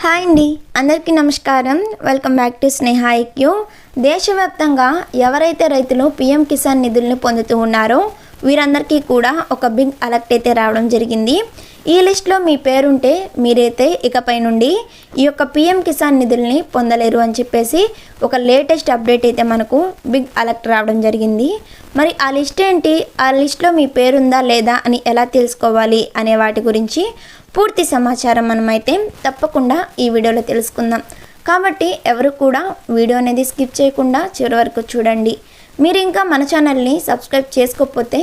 Hi అండి, అందరికీ నమస్కారం. Welcome back to Sneha IQ. దేశవ్యాప్తంగా ఎవరైతే రైతులు పీఎం కిసాన్ నిధులను పొందుతూ ఉన్నారో వీరందరికీ కూడా ఒక బిగ్ అలర్ట్ అయితే రావడం జరిగింది. ఈ లిస్ట్లో మీ పేరుంటే మీరైతే ఇకపై నుండి ఈ యొక్క పీఎం కిసాన్ నిధుల్ని పొందలేరు అని చెప్పేసి ఒక లేటెస్ట్ అప్డేట్ అయితే మనకు బిగ్ అలర్ట్ రావడం జరిగింది. మరి ఆ లిస్ట్ ఏంటి, ఆ లిస్ట్లో మీ పేరుందా లేదా అని ఎలా తెలుసుకోవాలి అనే వాటి గురించి పూర్తి సమాచారం మనమైతే తప్పకుండా ఈ వీడియోలో తెలుసుకుందాం. కాబట్టి ఎవరు కూడా వీడియో అనేది స్కిప్ చేయకుండా చివరి వరకు చూడండి. మీరు ఇంకా మన ఛానల్ని సబ్స్క్రైబ్ చేసుకోకపోతే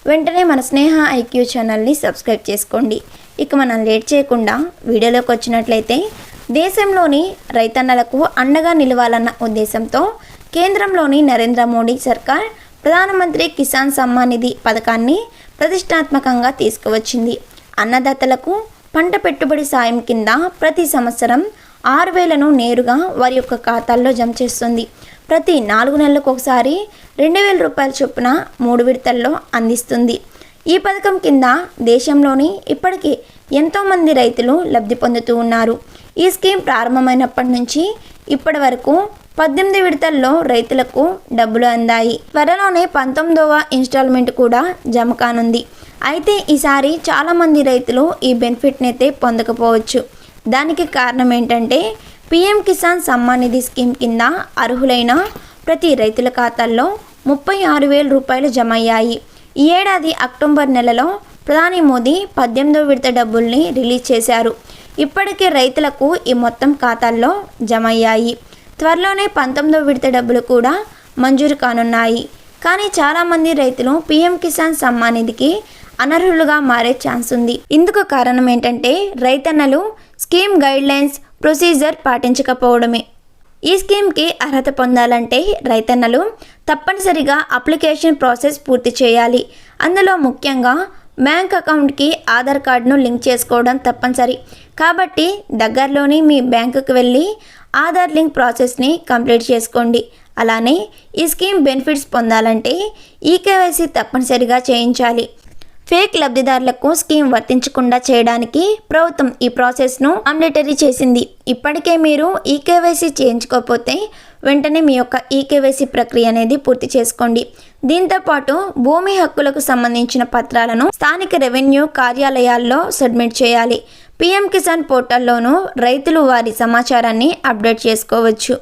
వెంటనే మన స్నేహ ఐక్యూ ఛానల్ని సబ్స్క్రైబ్ చేసుకోండి. ఇక మనం లేట్ చేయకుండా వీడియోలోకి వచ్చినట్లయితే, దేశంలోని రైతన్నలకు అండగా నిలవాలన్న ఉద్దేశంతో కేంద్రంలోని నరేంద్ర మోడీ సర్కార్ ప్రధానమంత్రి కిసాన్ సమ్మాన్ నిధి పథకాన్ని ప్రతిష్టాత్మకంగా తీసుకువచ్చింది. అన్నదాతలకు పంట పెట్టుబడి సాయం కింద ప్రతి సంవత్సరం 6,000ను నేరుగా వారి యొక్క ఖాతాల్లో జమ చేస్తుంది. ప్రతి 4 నెలలకు ఒకసారి 2,000 రూపాయల చొప్పున 3 విడతల్లో అందిస్తుంది. ఈ పథకం కింద దేశంలోని ఇప్పటికీ ఎంతోమంది రైతులు లబ్ధి పొందుతూ ఉన్నారు. ఈ స్కీమ్ ప్రారంభమైనప్పటి నుంచి ఇప్పటి వరకు 18 విడతల్లో రైతులకు డబ్బులు అందాయి. త్వరలోనే 19వ ఇన్స్టాల్మెంట్ కూడా జమ కానుంది. అయితే ఈసారి చాలామంది రైతులు ఈ బెనిఫిట్ని అయితే పొందకపోవచ్చు. దానికి కారణం ఏంటంటే, పీఎం కిసాన్ సమ్మాన్ నిధి స్కీమ్ కింద అర్హులైన ప్రతి రైతుల ఖాతాల్లో 36,000 రూపాయలు జమ అయ్యాయి. ఈ ఏడాది అక్టోబర్ నెలలో ప్రధాని మోదీ 18వ విడత డబ్బుల్ని రిలీజ్ చేశారు. ఇప్పటికే రైతులకు ఈ మొత్తం ఖాతాల్లో జమ అయ్యాయి. త్వరలోనే 19వ విడత డబ్బులు కూడా మంజూరు కానున్నాయి. కానీ చాలామంది రైతులు పీఎం కిసాన్ సమ్మాన్ నిధికి అనర్హులుగా మారే ఛాన్స్ ఉంది. ఇందుకు కారణం ఏంటంటే, రైతన్నలు స్కీమ్ గైడ్లైన్స్ ప్రొసీజర్ పాటించకపోవడమే. ఈ స్కీమ్కి అర్హత పొందాలంటే రైతన్నలు తప్పనిసరిగా అప్లికేషన్ ప్రాసెస్ పూర్తి చేయాలి. అందులో ముఖ్యంగా బ్యాంక్ అకౌంట్కి ఆధార్ కార్డును లింక్ చేసుకోవడం తప్పనిసరి. కాబట్టి దగ్గరలోని మీ బ్యాంకుకి వెళ్ళి ఆధార్ లింక్ ప్రాసెస్ని కంప్లీట్ చేసుకోండి. అలానే ఈ స్కీమ్ బెనిఫిట్స్ పొందాలంటే ఈకేవైసీ తప్పనిసరిగా చేయించాలి. ఫేక్ లబ్ధిదారులకు స్కీమ్ వర్తించకుండా చేయడానికి ప్రభుత్వం ఈ ప్రాసెస్ను మాండేటరీ చేసింది. ఇప్పటికే మీరు ఈకేవైసీ చేయించుకోకపోతే వెంటనే మీ యొక్క ఈకేవైసీ ప్రక్రియ అనేది పూర్తి చేసుకోండి. దీంతోపాటు భూమి హక్కులకు సంబంధించిన పత్రాలను స్థానిక రెవెన్యూ కార్యాలయాల్లో సబ్మిట్ చేయాలి. పీఎం కిసాన్ పోర్టల్లోనూ రైతులు వారి సమాచారాన్ని అప్డేట్ చేసుకోవచ్చు.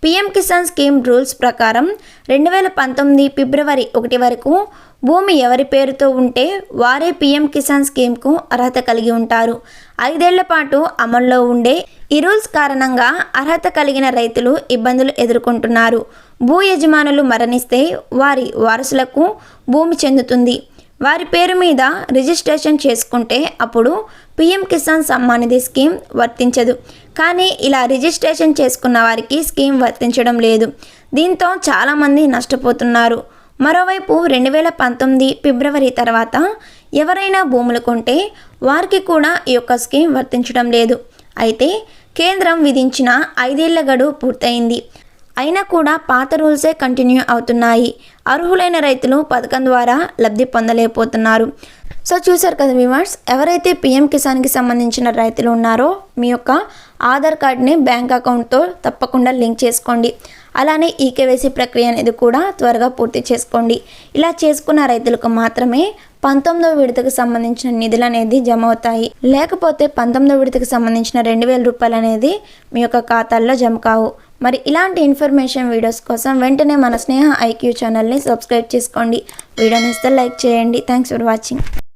పీఎం కిసాన్ స్కీమ్ రూల్స్ ప్రకారం 2019 ఫిబ్రవరి 1 వరకు భూమి ఎవరి పేరుతో ఉంటే వారే పీఎం కిసాన్ స్కీమ్కు అర్హత కలిగి ఉంటారు. 5 ఏళ్ల పాటు అమల్లో ఉండే ఈ రూల్స్ కారణంగా అర్హత కలిగిన రైతులు ఇబ్బందులు ఎదుర్కొంటున్నారు. భూ యజమానులు మరణిస్తే వారి వారసులకు భూమి చెందుతుంది. వారి పేరు మీద రిజిస్ట్రేషన్ చేసుకుంటే అప్పుడు పీఎం కిసాన్ సమ్మాన్ నిధి స్కీమ్ వర్తించదు. కానీ ఇలా రిజిస్ట్రేషన్ చేసుకున్న వారికి స్కీమ్ వర్తించడం లేదు. దీంతో చాలామంది నష్టపోతున్నారు. మరోవైపు 2019 ఫిబ్రవరి తర్వాత ఎవరైనా భూములు కొంటే వారికి కూడా ఈ యొక్క స్కీమ్ వర్తించడం లేదు. అయితే కేంద్రం విధించిన 5 ఏళ్ల గడువు పూర్తయింది. అయినా కూడా పాత రూల్సే కంటిన్యూ అవుతున్నాయి. అర్హులైన రైతులు పథకం ద్వారా లబ్ధి పొందలేకపోతున్నారు. సో చూసారు కదా వ్యూవర్స్, ఎవరైతే పీఎం కిసాన్కి సంబంధించిన రైతులు ఉన్నారో మీ యొక్క ఆధార్ కార్డ్ని బ్యాంక్ అకౌంట్తో తప్పకుండా లింక్ చేసుకోండి. అలానే ఈకేవైసీ ప్రక్రియ అనేది కూడా త్వరగా పూర్తి చేసుకోండి. ఇలా చేసుకున్న రైతులకు మాత్రమే 19వ విడతకు సంబంధించిన నిధులు అనేది జమ అవుతాయి. లేకపోతే 19వ విడతకు సంబంధించిన 2,000 రూపాయలు అనేది మీ యొక్క ఖాతాల్లో జమ కావు. మరి ఇలాంటి ఇన్ఫర్మేషన్ వీడియోస్ కోసం వెంటనే మన స్నేహ ఐక్యూ ఛానల్ని సబ్స్క్రైబ్ చేసుకోండి. వీడియోని ఇస్తే లైక్ చేయండి. Thanks for watching.